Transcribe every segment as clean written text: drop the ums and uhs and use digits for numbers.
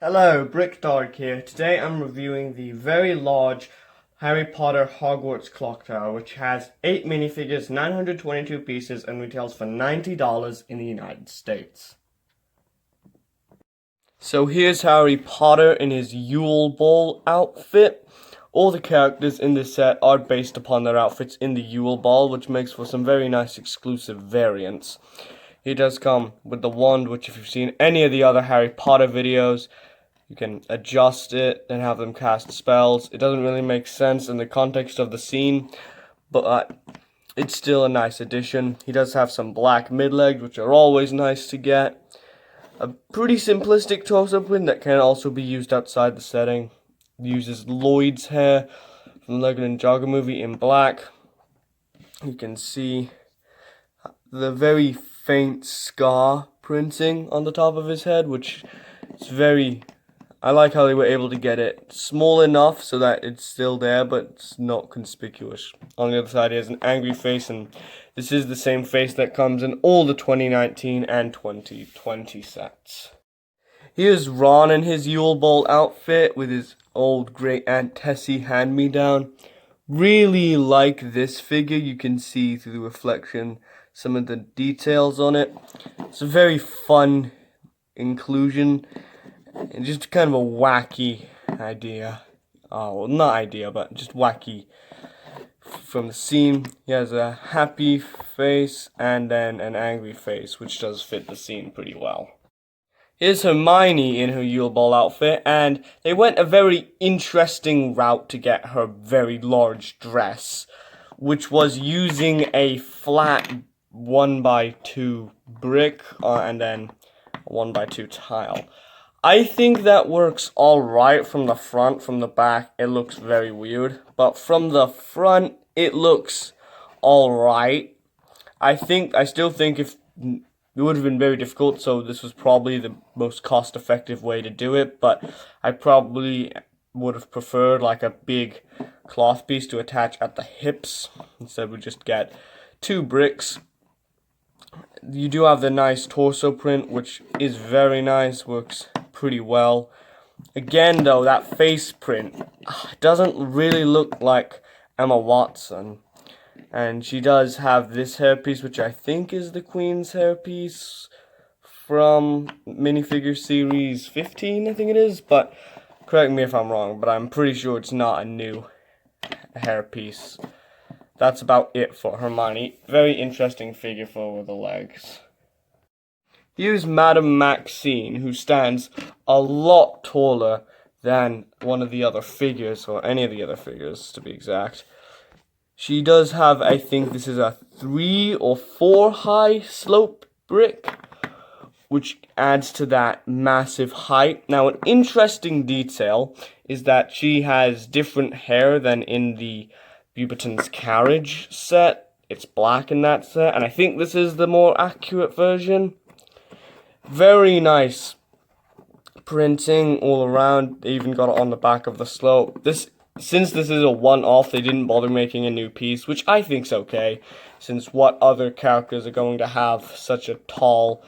Hello, Brick Dark here. Today I'm reviewing the very large Harry Potter Hogwarts clock tower, which has 8 minifigures, 922 pieces, and retails for $90 in the United States. So here's Harry Potter in his Yule Ball outfit. All the characters in this set are based upon their outfits in the Yule Ball, which makes for some very nice exclusive variants. He does come with the wand, which if you've seen any of the other Harry Potter videos, you can adjust it and have them cast spells. It doesn't really make sense in the context of the scene, but it's still a nice addition. He does have some black mid-legs, which are always nice to get. A pretty simplistic torso print that can also be used outside the setting. It uses Lloyd's hair from the Lego Ninjago movie in black. You can see the very faint scar printing on the top of his head, which is very... I like how they were able to get it small enough so that it's still there, but it's not conspicuous. On the other side, he has an angry face, and this is the same face that comes in all the 2019 and 2020 sets. Here's Ron in his Yule Ball outfit with his old great Aunt Tessie hand-me-down. Really like this figure. You can see through the reflection some of the details on it. It's a very fun inclusion. And just kind of a wacky idea. Oh, well, not idea, but just wacky from the scene. He has a happy face and then an angry face, which does fit the scene pretty well. Here's Hermione in her Yule Ball outfit, and they went a very interesting route to get her very large dress, which was using a flat 1x2 brick and then a 1x2 tile. I think that works alright from the front. From the back, it looks very weird. But from the front, it looks alright. I still think it would have been very difficult, so this was probably the most cost-effective way to do it. But I probably would have preferred like a big cloth piece to attach at the hips. Instead, we just get 2 bricks. You do have the nice torso print, which is very nice, works pretty well. Again, though, that face print doesn't really look like Emma Watson. And she does have this hairpiece, which I think is the Queen's hairpiece from minifigure series 15, I think it is. But correct me if I'm wrong, but I'm pretty sure it's not a new hairpiece. That's about it for Hermione. Very interesting figure for the legs. Here's Madame Maxine, who stands a lot taller than one of the other figures, or any of the other figures, to be exact. She does have, I think this is a 3 or 4 high slope brick, which adds to that massive height. Now, an interesting detail is that she has different hair than in the Beauxbaton's Carriage set. It's black in that set, and I think this is the more accurate version. Very nice printing all around. They even got it on the back of the slope. Since this is a one-off, they didn't bother making a new piece, which I think's okay, since what other characters are going to have such a tall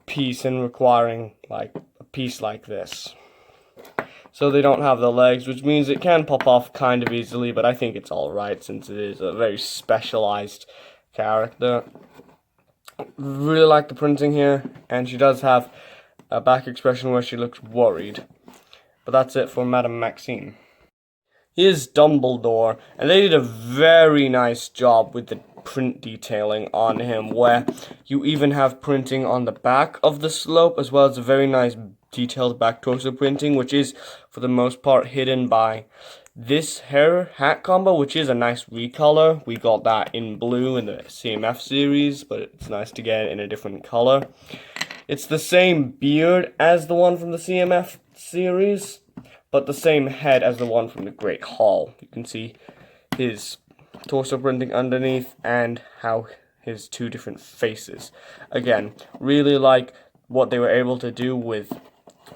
piece and requiring like a piece like this. So they don't have the legs, which means it can pop off kind of easily, but I think it's alright since it is a very specialized character. Really like the printing here, and she does have a back expression where she looks worried. But that's it for Madame Maxine. Here's Dumbledore, and they did a very nice job with the print detailing on him, where you even have printing on the back of the slope, as well as a very nice detailed back torso printing, which is for the most part hidden by this hair hat combo, which is a nice recolor. We got that in blue in the CMF series, but it's nice to get it in a different color. It's the same beard as the one from the CMF series, but the same head as the one from the Great Hall. You can see his torso printing underneath and how his 2 different faces. Again, really like what they were able to do with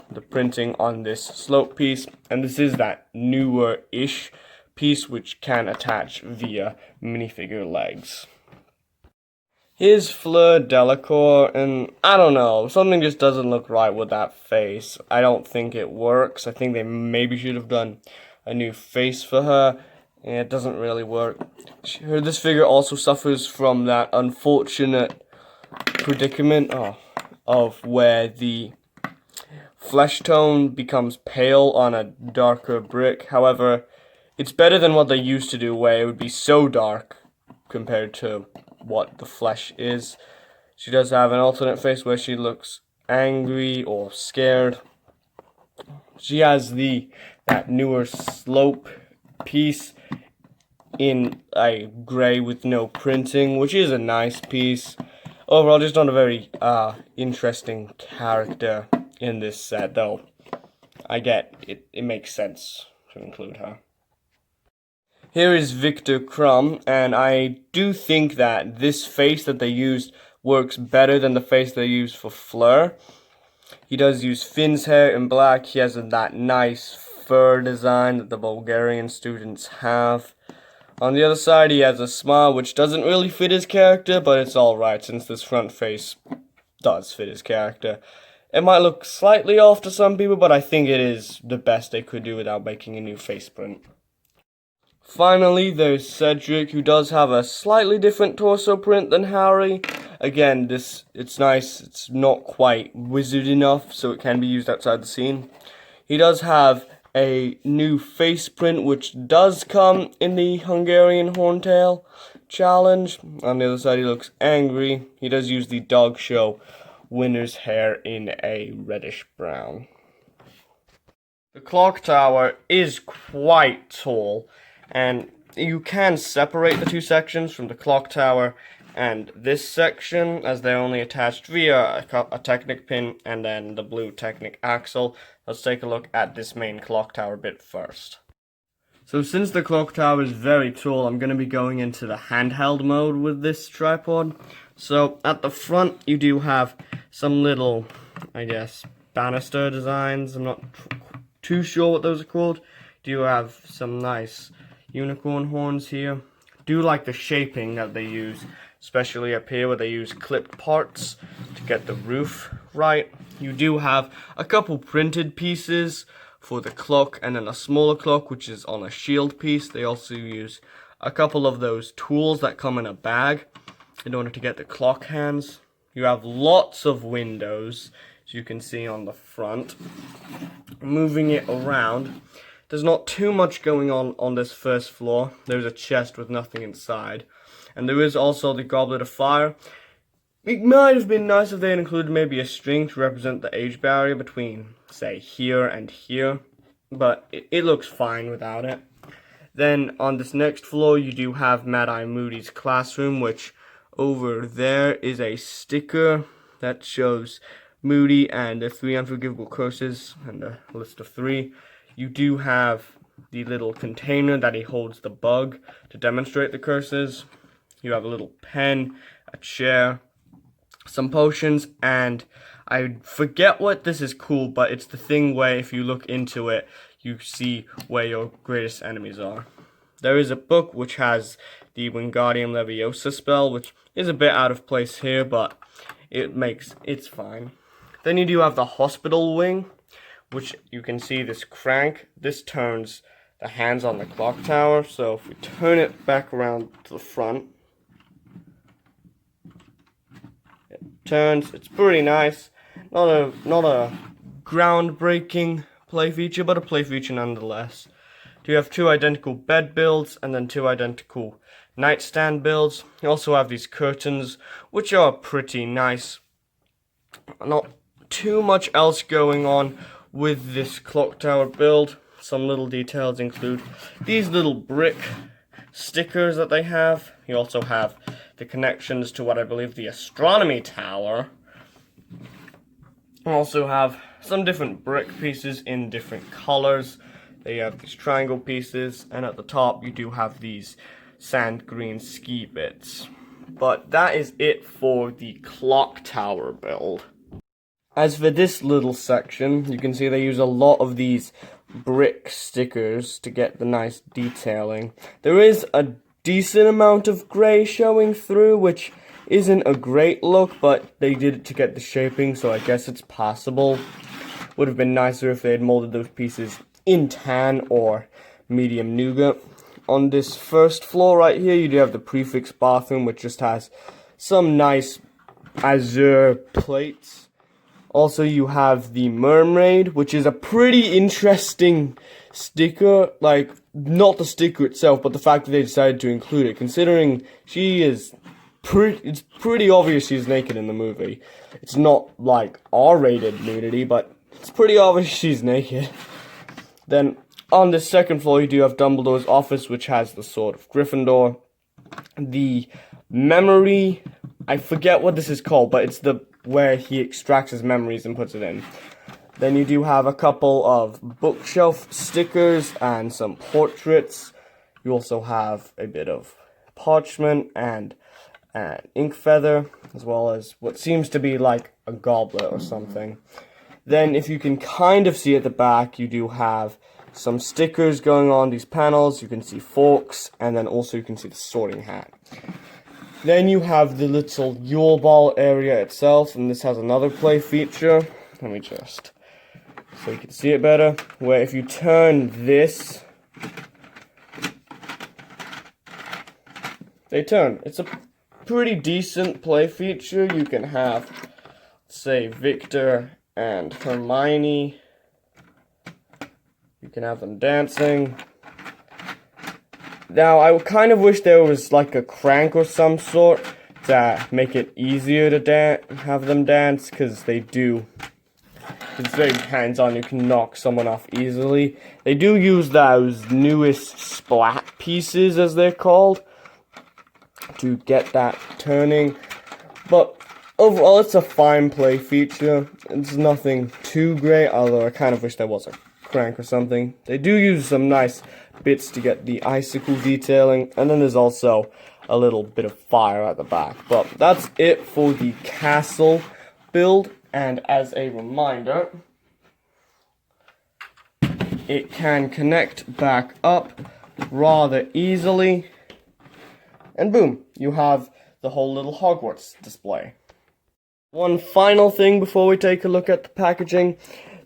the printing on this slope piece, and this is that newer-ish piece which can attach via minifigure legs. His Fleur Delacour, and I don't know, something just doesn't look right with that face. I don't think it works. I think they maybe should have done a new face for her. And it doesn't really work. This figure also suffers from that unfortunate predicament of where the flesh tone becomes pale on a darker brick. However, it's better than what they used to do, where it would be so dark compared to what the flesh is. She does have an alternate face where she looks angry or scared. She has that newer slope piece in a grey with no printing, which is a nice piece. Overall, just not a very interesting character in this set, though I get it. It makes sense to include her. Here is Victor Crumb, and I do think that this face that they used works better than the face they used for Fleur. He does use Finn's hair in black. He has that nice fur design that the Bulgarian students have. On the other side, he has a smile which doesn't really fit his character, but it's alright since this front face does fit his character. It might look slightly off to some people, but I think it is the best they could do without making a new face print. Finally, there's Cedric, who does have a slightly different torso print than Harry. Again, it's nice. It's not quite wizard enough, so it can be used outside the scene. He does have a new face print, which does come in the Hungarian Horntail challenge. On the other side, he looks angry. He does use the dog show winner's hair in a reddish brown. The clock tower is quite tall, and you can separate the two sections from the clock tower and this section, as they're only attached via a Technic pin and then the blue Technic axle. Let's take a look at this main clock tower bit first. So since the clock tower is very tall, I'm going to be going into the handheld mode with this tripod. So at the front, you do have some little, I guess, banister designs. I'm not too sure what those are called. Do have some nice unicorn horns here. Do like the shaping that they use, especially up here where they use clipped parts to get the roof right. You do have a couple printed pieces for the clock and then a smaller clock which is on a shield piece. They also use a couple of those tools that come in a bag in order to get the clock hands. You have lots of windows, as you can see on the front. Moving it around, there's not too much going on this first floor. There's a chest with nothing inside. And there is also the Goblet of Fire. It might have been nice if they had included maybe a string to represent the age barrier between, say, here and here. But it looks fine without it. Then on this next floor, you do have Mad-Eye Moody's classroom, which over there is a sticker that shows Moody and the 3 unforgivable curses and a list of 3. You do have the little container that he holds the bug to demonstrate the curses. You have a little pen, a chair, some potions, and I forget what this is called, but it's the thing where if you look into it, you see where your greatest enemies are. There is a book which has the Wingardium Leviosa spell, which is a bit out of place here, but it's fine. Then you do have the hospital wing, which you can see this crank. This turns the hands on the clock tower. So if we turn it back around to the front, it turns. It's pretty nice. Not a groundbreaking play feature, but a play feature nonetheless. You have 2 identical bed builds and then 2 identical nightstand builds. You also have these curtains, which are pretty nice. Not too much else going on with this clock tower build. Some little details include these little brick stickers that they have. You also have the connections to what I believe the astronomy tower. You also have some different brick pieces in different colors. They have these triangle pieces, and at the top you do have these sand green ski bits. But that is it for the clock tower build. As for this little section, you can see they use a lot of these brick stickers to get the nice detailing. There is a decent amount of grey showing through, which isn't a great look, but they did it to get the shaping, so I guess it's passable. Would have been nicer if they had molded those pieces in tan or medium nougat. On this first floor right here, you do have the prefix bathroom, which just has some nice azure plates. Also, you have the mermaid, which is a pretty interesting sticker. Like, not the sticker itself, but the fact that they decided to include it, considering she is it's pretty obvious she's naked in the movie. It's not like R-rated nudity, but it's pretty obvious she's naked. Then on the second floor, you do have Dumbledore's office, which has the Sword of Gryffindor. The memory, I forget what this is called, but it's the where he extracts his memories and puts it in. Then you do have a couple of bookshelf stickers and some portraits. You also have a bit of parchment and an ink feather, as well as what seems to be like a goblet or something. Then, if you can kind of see at the back, you do have some stickers going on these panels. You can see forks, and then also you can see the sorting hat. Then you have the little Yule Ball area itself, and this has another play feature. Let me just, so you can see it better, where if you turn this, they turn. It's a pretty decent play feature. You can have, say, Victor and Hermione. You can have them dancing. Now, I kind of wish there was like a crank or some sort to make it easier to have them dance, because they do. It's very hands-on. You can knock someone off easily. They do use those newest splat pieces, as they're called, to get that turning. But overall, it's a fine play feature. It's nothing too great, although I kind of wish there was a crank or something. They do use some nice bits to get the icicle detailing, and then there's also a little bit of fire at the back. But that's it for the castle build, and as a reminder, it can connect back up rather easily, and boom, you have the whole little Hogwarts display. One final thing before we take a look at the packaging.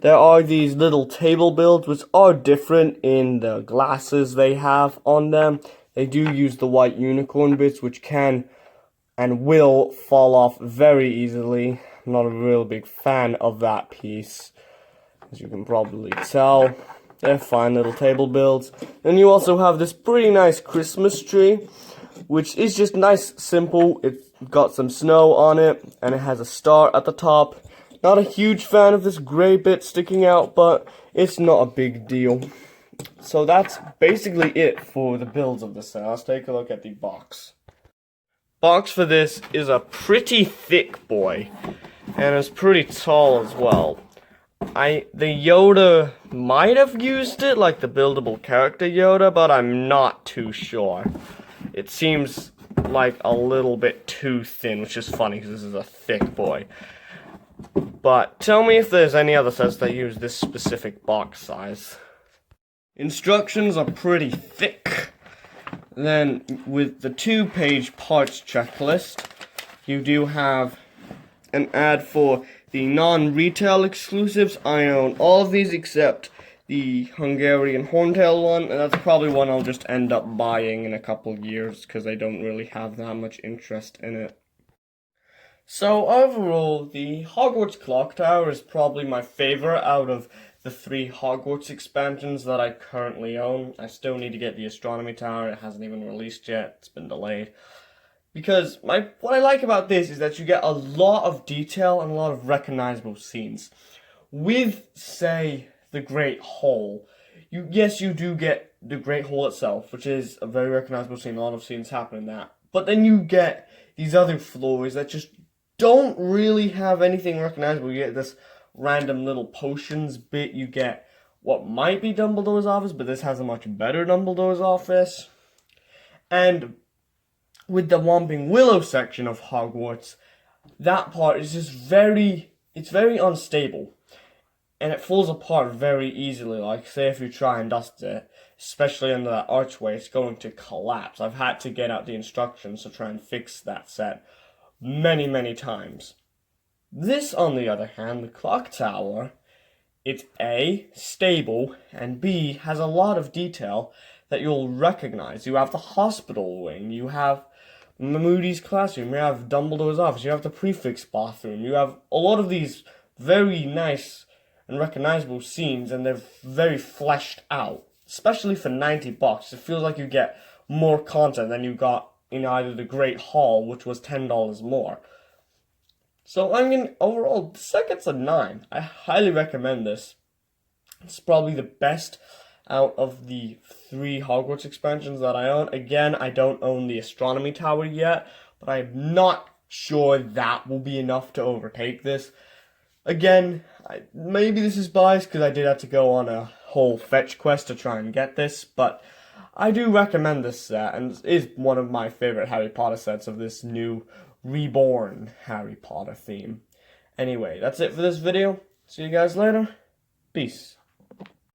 There are these little table builds, which are different in the glasses they have on them. They do use the white unicorn bits, which can and will fall off very easily. I'm not a real big fan of that piece, as you can probably tell. They're fine little table builds. Then you also have this pretty nice Christmas tree, which is just nice, simple. It's got some snow on it, and it has a star at the top. Not a huge fan of this gray bit sticking out, but it's not a big deal. So that's basically it for the builds of this set. Let's take a look at the box. Box for this is a pretty thick boy, and it's pretty tall as well. The Yoda might have used it, like the buildable character Yoda, but I'm not too sure. It seems like a little bit too thin, which is funny because this is a thick boy. But tell me if there's any other sets that use this specific box size. Instructions are pretty thick. Then with the 2-page parts checklist, you do have an ad for the non-retail exclusives. I own all of these except the Hungarian Horntail one, and that's probably one I'll just end up buying in a couple years because I don't really have that much interest in it. So overall, the Hogwarts Clock Tower is probably my favorite out of the 3 Hogwarts expansions that I currently own. I still need to get the Astronomy Tower. It hasn't even released yet. It's been delayed. Because what I like about this is that you get a lot of detail and a lot of recognizable scenes. With, say, the Great Hall, yes, you do get the Great Hall itself, which is a very recognizable scene. A lot of scenes happen in that. But then you get these other floors that just don't really have anything recognizable. You get this random little potions bit. You get what might be Dumbledore's office, but this has a much better Dumbledore's office. And with the Whomping Willow section of Hogwarts, that part is just it's very unstable. And it falls apart very easily. Like, say if you try and dust it, especially under that archway, it's going to collapse. I've had to get out the instructions to try and fix that set many, many times. This, on the other hand, the clock tower, it's A, stable, and B, has a lot of detail that you'll recognize. You have the hospital wing, you have Moody's classroom, you have Dumbledore's office, you have the prefix bathroom, you have a lot of these very nice and recognizable scenes, and they're very fleshed out. Especially for $90, it feels like you get more content than you got in either the Great Hall, which was $10 more. So I mean, overall, the set gets a 9. I highly recommend this. It's probably the best out of the 3 Hogwarts expansions that I own. Again, I don't own the Astronomy Tower yet, but I'm not sure that will be enough to overtake this. Again, maybe this is biased because I did have to go on a whole fetch quest to try and get this, but I do recommend this set, and it is one of my favorite Harry Potter sets of this new reborn Harry Potter theme. Anyway, that's it for this video. See you guys later. Peace.